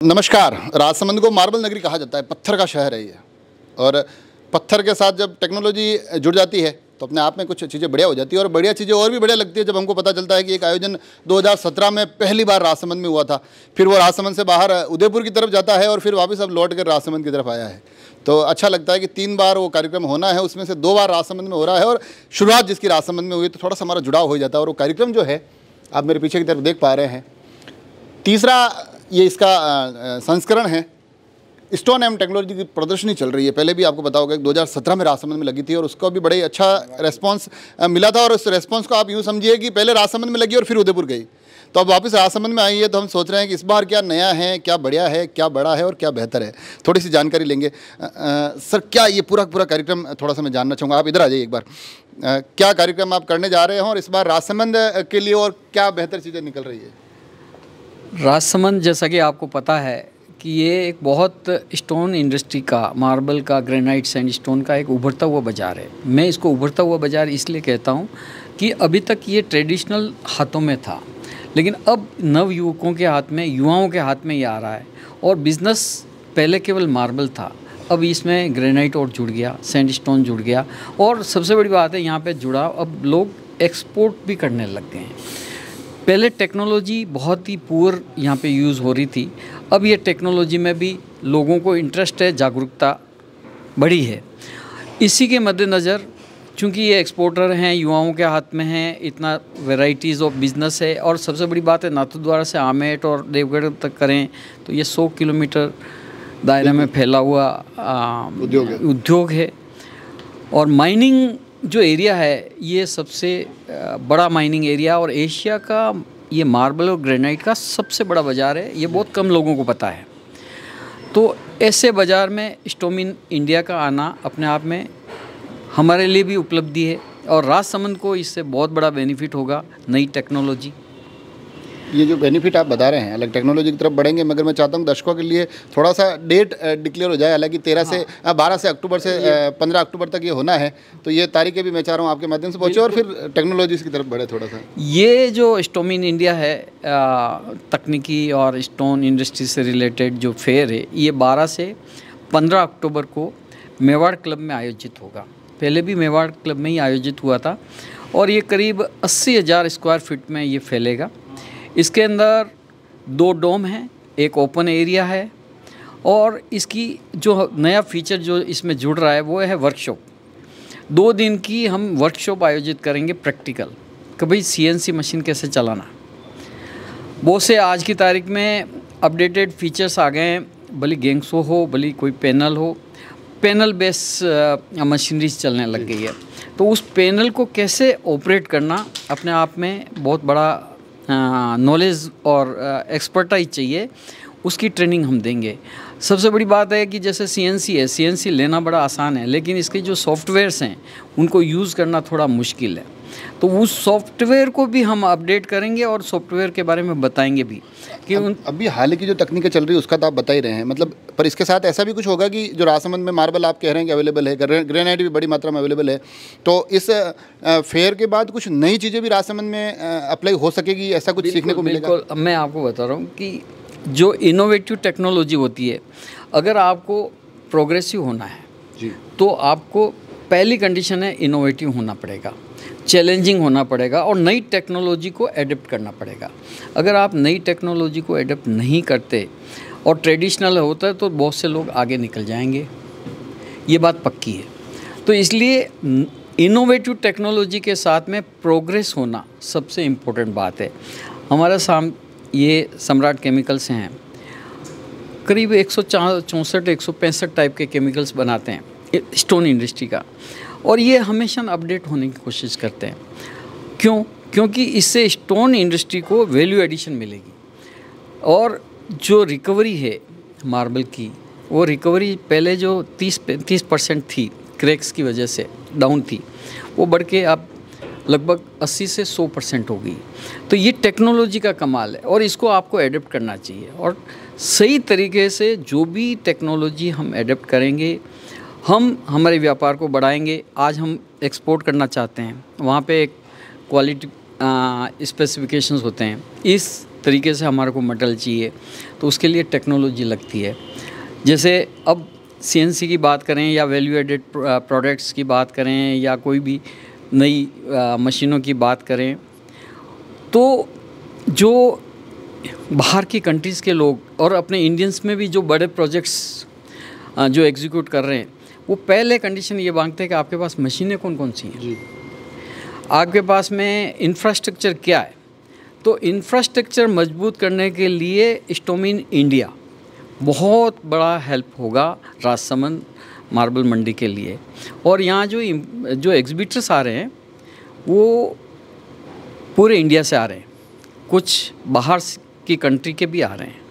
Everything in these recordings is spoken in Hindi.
नमस्कार। राजसमंद को मार्बल नगरी कहा जाता है, पत्थर का शहर है ये। और पत्थर के साथ जब टेक्नोलॉजी जुड़ जाती है तो अपने आप में कुछ चीज़ें बढ़िया हो जाती है। और बढ़िया चीज़ें और भी बढ़िया लगती है जब हमको पता चलता है कि एक आयोजन 2017 में पहली बार राजसमंद में हुआ था, फिर वो राजसमंद से बाहर उदयपुर की तरफ जाता है और फिर वापस अब लौट कर राजसमंद की तरफ आया है। तो अच्छा लगता है कि 3 बार वो कार्यक्रम होना है, उसमें से 2 बार राजसमंद में हो रहा है। और शुरुआत जिसकी राजसमंद में हुई तो थोड़ा सा हमारा जुड़ाव हो जाता है। और वो कार्यक्रम जो है आप मेरे पीछे की तरफ देख पा रहे हैं, तीसरा ये इसका संस्करण है। स्टोन एम टेक्नोलॉजी की प्रदर्शनी चल रही है। पहले भी आपको पता होगा कि 2017 में राजसमंद में लगी थी और उसको भी बड़े अच्छा रेस्पॉन्स मिला था। और उस रेस्पॉन्स को आप यूँ समझिए कि पहले राजसमंद में लगी और फिर उदयपुर गई, तो अब वापस राजसमंद में आई है। तो हम सोच रहे हैं कि इस बार क्या नया है, क्या बढ़िया है, क्या बड़ा है और क्या बेहतर है, थोड़ी सी जानकारी लेंगे। सर, क्या ये पूरा कार्यक्रम थोड़ा सा मैं जानना चाहूँगा। आप इधर आ जाइए एक बार। क्या कार्यक्रम आप करने जा रहे हैं और इस बार राजसमंद के लिए और क्या बेहतर चीज़ें निकल रही है? राजसमंद, जैसा कि आपको पता है कि ये एक बहुत स्टोन इंडस्ट्री का, मार्बल का, ग्रेनाइट, सैंडस्टोन का एक उभरता हुआ बाज़ार है। मैं इसको उभरता हुआ बाज़ार इसलिए कहता हूँ कि अभी तक ये ट्रेडिशनल हाथों में था, लेकिन अब नव युवकों के हाथ में, युवाओं के हाथ में ये आ रहा है। और बिज़नेस पहले केवल मार्बल था, अब इसमें ग्रेनाइट और जुड़ गया, सैंडस्टोन जुड़ गया। और सबसे बड़ी बात है यहाँ पे जुड़ाव, अब लोग एक्सपोर्ट भी करने लग गए हैं। पहले टेक्नोलॉजी बहुत ही पुअर यहाँ पे यूज़ हो रही थी, अब ये टेक्नोलॉजी में भी लोगों को इंटरेस्ट है, जागरूकता बढ़ी है। इसी के मद्देनज़र चूँकि ये एक्सपोर्टर हैं, युवाओं के हाथ में हैं, इतना वैरायटीज़ ऑफ बिज़नेस है। और सबसे बड़ी बात है, नाथद्वारा से आमेट और देवगढ़ तक करें तो ये 100 किलोमीटर दायरे में फैला हुआ उद्योग है। और माइनिंग जो एरिया है ये सबसे बड़ा माइनिंग एरिया और एशिया का ये मार्बल और ग्रेनाइट का सबसे बड़ा बाज़ार है। ये बहुत कम लोगों को पता है। तो ऐसे बाज़ार में स्टोन इन इंडिया का आना अपने आप में हमारे लिए भी उपलब्धि है और राजसमंद को इससे बहुत बड़ा बेनिफिट होगा। नई टेक्नोलॉजी, ये जो बेनिफिट आप बता रहे हैं, अलग टेक्नोलॉजी की तरफ बढ़ेंगे, मगर मैं चाहता हूँ दर्शकों के लिए थोड़ा सा डेट डिक्लेयर हो जाए। हालांकि 12 से अक्टूबर से 15 अक्टूबर तक ये होना है, तो ये तारीखें भी मैं चाह रहा हूँ आपके माध्यम से पहुँचे और फिर टेक्नोलॉजीज़ की तरफ बढ़े थोड़ा सा। ये जो स्टोन इन इंडिया है, तकनीकी और स्टोन इंडस्ट्री से रिलेटेड जो फेयर है, ये 12 से 15 अक्टूबर को मेवाड़ क्लब में आयोजित होगा। पहले भी मेवाड़ क्लब में ही आयोजित हुआ था और ये करीब 80,000 स्क्वायर फीट में ये फैलेगा। इसके अंदर 2 डोम हैं, एक ओपन एरिया है और इसकी जो नया फीचर जो इसमें जुड़ रहा है वो है वर्कशॉप। 2 दिन की हम वर्कशॉप आयोजित करेंगे, प्रैक्टिकल, कि भाई CNC मशीन कैसे चलाना। बहुत से आज की तारीख में अपडेटेड फीचर्स आ गए हैं, भले गैंगसो हो, भले कोई पैनल हो, पैनल बेस मशीनरीज चलने लग गई है। तो उस पैनल को कैसे ऑपरेट करना अपने आप में बहुत बड़ा नॉलेज और एक्सपर्टाइज चाहिए, उसकी ट्रेनिंग हम देंगे। सबसे बड़ी बात है कि जैसे CNC है, CNC लेना बड़ा आसान है, लेकिन इसके जो सॉफ्टवेयर्स हैं उनको यूज़ करना थोड़ा मुश्किल है। तो उस सॉफ्टवेयर को भी हम अपडेट करेंगे और सॉफ्टवेयर के बारे में बताएंगे भी कि अभी हाल की जो तकनीकें चल रही है उसका तो आप बता ही रहे हैं, मतलब, पर इसके साथ ऐसा भी कुछ होगा कि जो राजसमंद में मार्बल आप कह रहे हैं कि अवेलेबल है, ग्रेनाइट भी बड़ी मात्रा में अवेलेबल है, तो इस फेयर के बाद कुछ नई चीज़ें भी राजसमंद में अप्लाई हो सकेगी, ऐसा कुछ सीखने को मिलेगा? बिल्कुल, मैं आपको बता रहा हूँ कि जो इनोवेटिव टेक्नोलॉजी होती है, अगर आपको प्रोग्रेसिव होना है जी, तो आपको पहली कंडीशन है इनोवेटिव होना पड़ेगा, चैलेंजिंग होना पड़ेगा और नई टेक्नोलॉजी को एडेप्ट करना पड़ेगा। अगर आप नई टेक्नोलॉजी को एडेप्ट नहीं करते और ट्रेडिशनल होता है तो बहुत से लोग आगे निकल जाएंगे, ये बात पक्की है। तो इसलिए इनोवेटिव टेक्नोलॉजी के साथ में प्रोग्रेस होना सबसे इम्पोर्टेंट बात है। हमारा ये सम्राट केमिकल्स हैं, करीब 164-165 टाइप के केमिकल्स बनाते हैं स्टोन इंडस्ट्री का, और ये हमेशा अपडेट होने की कोशिश करते हैं। क्यों? क्योंकि इससे स्टोन इंडस्ट्री को वैल्यू एडिशन मिलेगी। और जो रिकवरी है मार्बल की, वो रिकवरी पहले जो 30% थी, क्रैक्स की वजह से डाउन थी, वो बढ़ के अब लगभग 80 से 100% हो गई। तो ये टेक्नोलॉजी का कमाल है और इसको आपको एडेप्ट करना चाहिए। और सही तरीके से जो भी टेक्नोलॉजी हम एडेप्ट करेंगे, हम हमारे व्यापार को बढ़ाएंगे। आज हम एक्सपोर्ट करना चाहते हैं, वहाँ पे एक क्वालिटी स्पेसिफिकेशंस होते हैं। इस तरीके से हमारे को मटेरियल चाहिए, तो उसके लिए टेक्नोलॉजी लगती है। जैसे अब CNC की बात करें या वैल्यू एडेड प्रोडक्ट्स की बात करें या कोई भी नई मशीनों की बात करें, तो जो बाहर की कंट्रीज़ के लोग और अपने इंडियंस में भी जो बड़े प्रोजेक्ट्स जो एग्जीक्यूट कर रहे हैं, वो पहले कंडीशन ये मांगते हैं कि आपके पास मशीनें कौन कौन सी हैं जी, आपके पास में इंफ्रास्ट्रक्चर क्या है। तो इंफ्रास्ट्रक्चर मजबूत करने के लिए स्टोमिन इंडिया बहुत बड़ा हेल्प होगा राजसमंद मार्बल मंडी के लिए। और यहाँ जो एग्जिबिटर्स आ रहे हैं वो पूरे इंडिया से आ रहे हैं, कुछ बाहर की कंट्री के भी आ रहे हैं।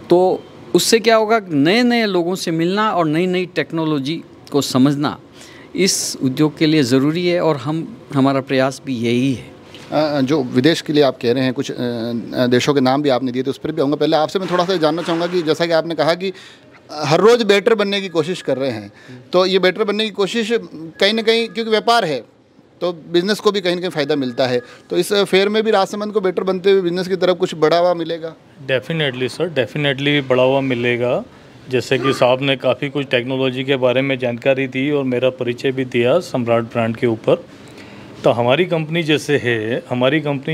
तो उससे क्या होगा, नए नए लोगों से मिलना और नई नई टेक्नोलॉजी को समझना इस उद्योग के लिए ज़रूरी है, और हमारा प्रयास भी यही है। जो विदेश के लिए आप कह रहे हैं, कुछ देशों के नाम भी आपने दिए, तो उस पर भी आऊँगा। पहले आपसे मैं थोड़ा सा जानना चाहूँगा कि जैसा कि आपने कहा कि हर रोज़ बेटर बनने की कोशिश कर रहे हैं, तो ये बेटर बनने की कोशिश कहीं ना कहीं, क्योंकि व्यापार है तो बिज़नेस को भी कहीं ना कहीं फ़ायदा मिलता है, तो इस फेयर में भी राजसमंद को बेटर बनते हुए बिज़नेस की तरफ कुछ बढ़ावा मिलेगा? डेफिनेटली सर, डेफिनेटली बढ़ावा मिलेगा। जैसे कि साहब ने काफ़ी कुछ टेक्नोलॉजी के बारे में जानकारी दी और मेरा परिचय भी दिया सम्राट ब्रांड के ऊपर। तो हमारी कंपनी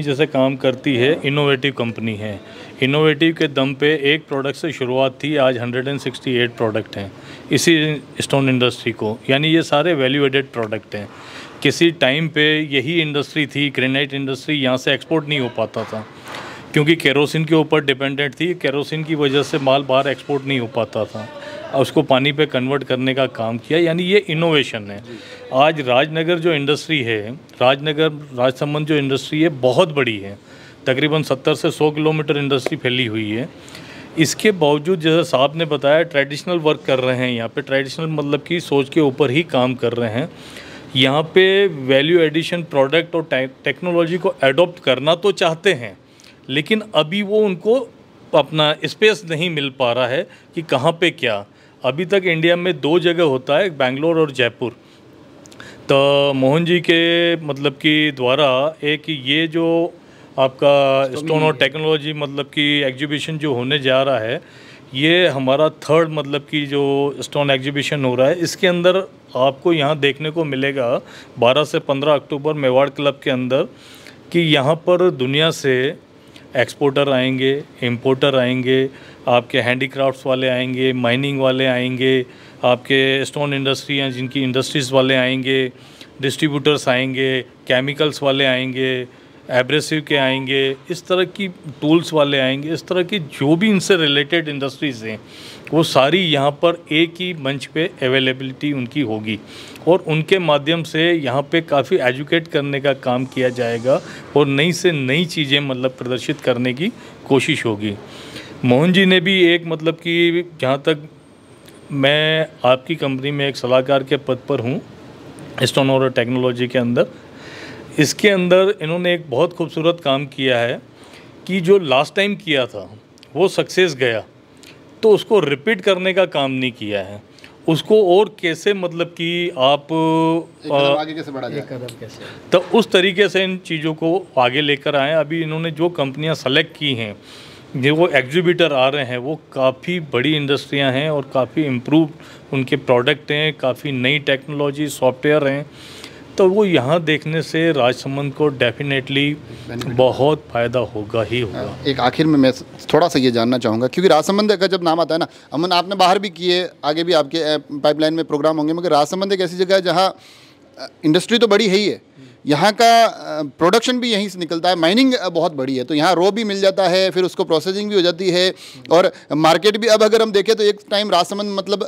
जैसे काम करती है, इनोवेटिव कंपनी है। इनोवेटिव के दम पे एक प्रोडक्ट से शुरुआत थी, आज 168 प्रोडक्ट हैं इसी स्टोन इंडस्ट्री को, यानी ये सारे वैल्यू एडेड प्रोडक्ट हैं। किसी टाइम पे यही इंडस्ट्री थी, ग्रेनाइट इंडस्ट्री, यहाँ से एक्सपोर्ट नहीं हो पाता था क्योंकि केरोसिन के ऊपर डिपेंडेंट थी। केरोसिन की वजह से माल बाहर एक्सपोर्ट नहीं हो पाता था, उसको पानी पे कन्वर्ट करने का काम किया, यानी ये इनोवेशन है। आज राजनगर जो इंडस्ट्री है, राजसमंद जो इंडस्ट्री है बहुत बड़ी है, तकरीबन 70 से 100 किलोमीटर इंडस्ट्री फैली हुई है। इसके बावजूद जैसे साहब ने बताया ट्रेडिशनल वर्क कर रहे हैं, यहाँ पे ट्रेडिशनल मतलब की सोच के ऊपर ही काम कर रहे हैं। यहाँ पे वैल्यू एडिशन प्रोडक्ट और टेक्नोलॉजी को एडॉप्ट करना तो चाहते हैं, लेकिन अभी वो उनको अपना स्पेस नहीं मिल पा रहा है कि कहाँ पे क्या। अभी तक इंडिया में 2 जगह होता है, बेंगलोर और जयपुर। तो मोहन जी के मतलब कि द्वारा एक ये जो आपका स्टोन और टेक्नोलॉजी मतलब कि एग्जीबिशन जो होने जा रहा है, ये हमारा 3rd मतलब कि जो स्टोन एग्जीबिशन हो रहा है, इसके अंदर आपको यहाँ देखने को मिलेगा 12 से 15 अक्टूबर मेवाड़ क्लब के अंदर कि यहाँ पर दुनिया से एक्सपोर्टर आएंगे, इंपोर्टर आएंगे, आपके हैंडीक्राफ्ट्स वाले आएंगे, माइनिंग वाले आएंगे, आपके स्टोन इंडस्ट्री हैं जिनकी इंडस्ट्रीज़ वाले आएंगे, डिस्ट्रीब्यूटर्स आएंगे, केमिकल्स वाले आएंगे, एब्रेसिव के आएंगे, इस तरह की टूल्स वाले आएंगे। इस तरह की जो भी इनसे रिलेटेड इंडस्ट्रीज़ हैं वो सारी यहाँ पर एक ही मंच पे अवेलेबिलिटी उनकी होगी और उनके माध्यम से यहाँ पे काफ़ी एजुकेट करने का काम किया जाएगा और नई से नई चीज़ें मतलब प्रदर्शित करने की कोशिश होगी। मोहन जी ने भी एक मतलब कि जहाँ तक मैं आपकी कंपनी में एक सलाहकार के पद पर हूँ स्टोन और टेक्नोलॉजी के अंदर, इसके अंदर इन्होंने एक बहुत खूबसूरत काम किया है कि जो लास्ट टाइम किया था वो सक्सेस गया तो उसको रिपीट करने का काम नहीं किया है, उसको और कैसे मतलब कि आप आगे कैसे बढ़ा जाए, कैसे, तो उस तरीके से इन चीज़ों को आगे लेकर आए। अभी इन्होंने जो कंपनियां सेलेक्ट की हैं, जो वो एग्जीबिटर आ रहे हैं, वो काफ़ी बड़ी इंडस्ट्रियां हैं और काफ़ी इम्प्रूव उनके प्रोडक्ट हैं, काफ़ी नई टेक्नोलॉजी सॉफ्टवेयर हैं। तो वो यहाँ देखने से राजसमंद को डेफिनेटली बहुत फ़ायदा होगा ही होगा। एक आखिर में मैं थोड़ा सा ये जानना चाहूँगा, क्योंकि राजसमंद का जब नाम आता है ना, अमन आपने बाहर भी किए, आगे भी आपके पाइपलाइन में प्रोग्राम होंगे, मगर राजसमंद एक ऐसी जगह है जहाँ इंडस्ट्री तो बड़ी है ही है, यहाँ का प्रोडक्शन भी यहीं से निकलता है, माइनिंग बहुत बड़ी है, तो यहाँ रॉ भी मिल जाता है, फिर उसको प्रोसेसिंग भी हो जाती है और मार्केट भी। अब अगर हम देखें तो एक टाइम राजसमंद मतलब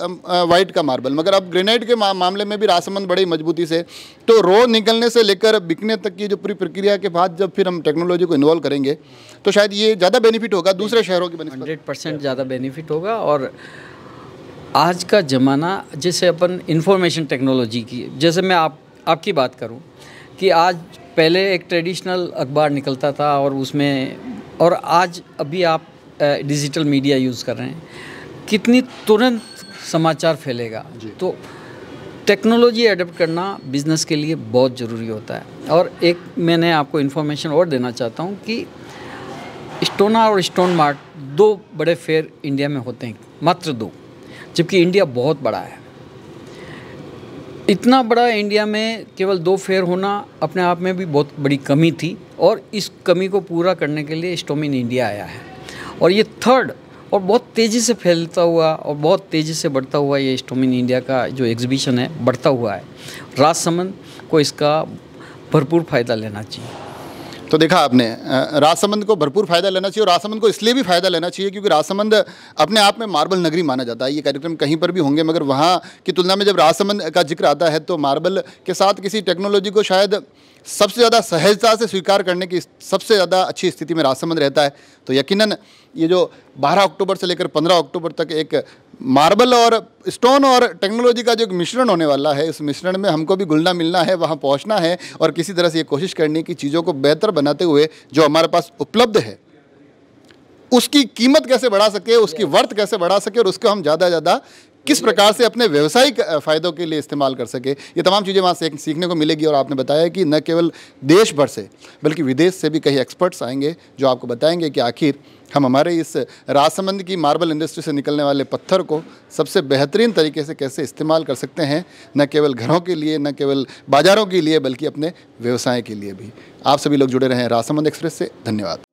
वाइट का मार्बल, मगर अब ग्रेनाइट के मामले में भी राजसमंद बड़ी मजबूती से, तो रॉ निकलने से लेकर बिकने तक की जो पूरी प्रक्रिया के बाद जब फिर हम टेक्नोलॉजी को इन्वॉल्व करेंगे तो शायद ये ज़्यादा बेनिफिट होगा दूसरे शहरों की बनिस्बत। 100% ज़्यादा बेनिफिट होगा। और आज का ज़माना, जैसे अपन इंफॉर्मेशन टेक्नोलॉजी की, जैसे मैं आपकी बात करूं कि आज पहले एक ट्रेडिशनल अखबार निकलता था और उसमें, और आज अभी आप डिजिटल मीडिया यूज़ कर रहे हैं, कितनी तुरंत समाचार फैलेगा। तो टेक्नोलॉजी एडप्ट करना बिज़नेस के लिए बहुत ज़रूरी होता है। और एक मैंने आपको इन्फॉर्मेशन और देना चाहता हूँ कि स्टोना और स्टोन मार्ट 2 बड़े फेयर इंडिया में होते हैं, मात्र 2, जबकि इंडिया बहुत बड़ा है। इतना बड़ा इंडिया में केवल 2 फेयर होना अपने आप में भी बहुत बड़ी कमी थी, और इस कमी को पूरा करने के लिए स्टोम इन इंडिया आया है। और ये 3rd और बहुत तेज़ी से फैलता हुआ और बहुत तेज़ी से बढ़ता हुआ ये स्टोम इन इंडिया का जो एग्जीबिशन है, बढ़ता हुआ है। राजसमंद को इसका भरपूर फ़ायदा लेना चाहिए। तो देखा आपने, राजसमंद को भरपूर फ़ायदा लेना चाहिए, और राजसमंद को इसलिए भी फ़ायदा लेना चाहिए क्योंकि राजसमंद अपने आप में मार्बल नगरी माना जाता है। ये कार्यक्रम कहीं पर भी होंगे, मगर वहाँ की तुलना में जब राजसमंद का जिक्र आता है तो मार्बल के साथ किसी टेक्नोलॉजी को शायद सबसे ज़्यादा सहजता से स्वीकार करने की सबसे ज़्यादा अच्छी स्थिति में राजसमंद रहता है। तो यकीनन ये जो 12 अक्टूबर से लेकर 15 अक्टूबर तक एक मार्बल और स्टोन और टेक्नोलॉजी का जो एक मिश्रण होने वाला है, इस मिश्रण में हमको भी घुलना मिलना है, वहाँ पहुँचना है और किसी तरह से ये कोशिश करनी कि चीज़ों को बेहतर बनाते हुए जो हमारे पास उपलब्ध है उसकी कीमत कैसे बढ़ा सके, उसकी वर्थ कैसे बढ़ा सके, और उसको हम ज़्यादा से ज़्यादा किस प्रकार से अपने व्यावसायिक फ़ायदों के लिए इस्तेमाल कर सके। ये तमाम चीज़ें वहाँ से सीखने को मिलेगी। और आपने बताया कि न केवल देश भर से बल्कि विदेश से भी कई एक्सपर्ट्स आएंगे जो आपको बताएंगे कि आखिर हम हमारे इस राजसमंद की मार्बल इंडस्ट्री से निकलने वाले पत्थर को सबसे बेहतरीन तरीके से कैसे इस्तेमाल कर सकते हैं, न केवल घरों के लिए, न केवल बाज़ारों के लिए, बल्कि अपने व्यवसाय के लिए भी। आप सभी लोग जुड़े रहें राजसमंद एक्सप्रेस से। धन्यवाद।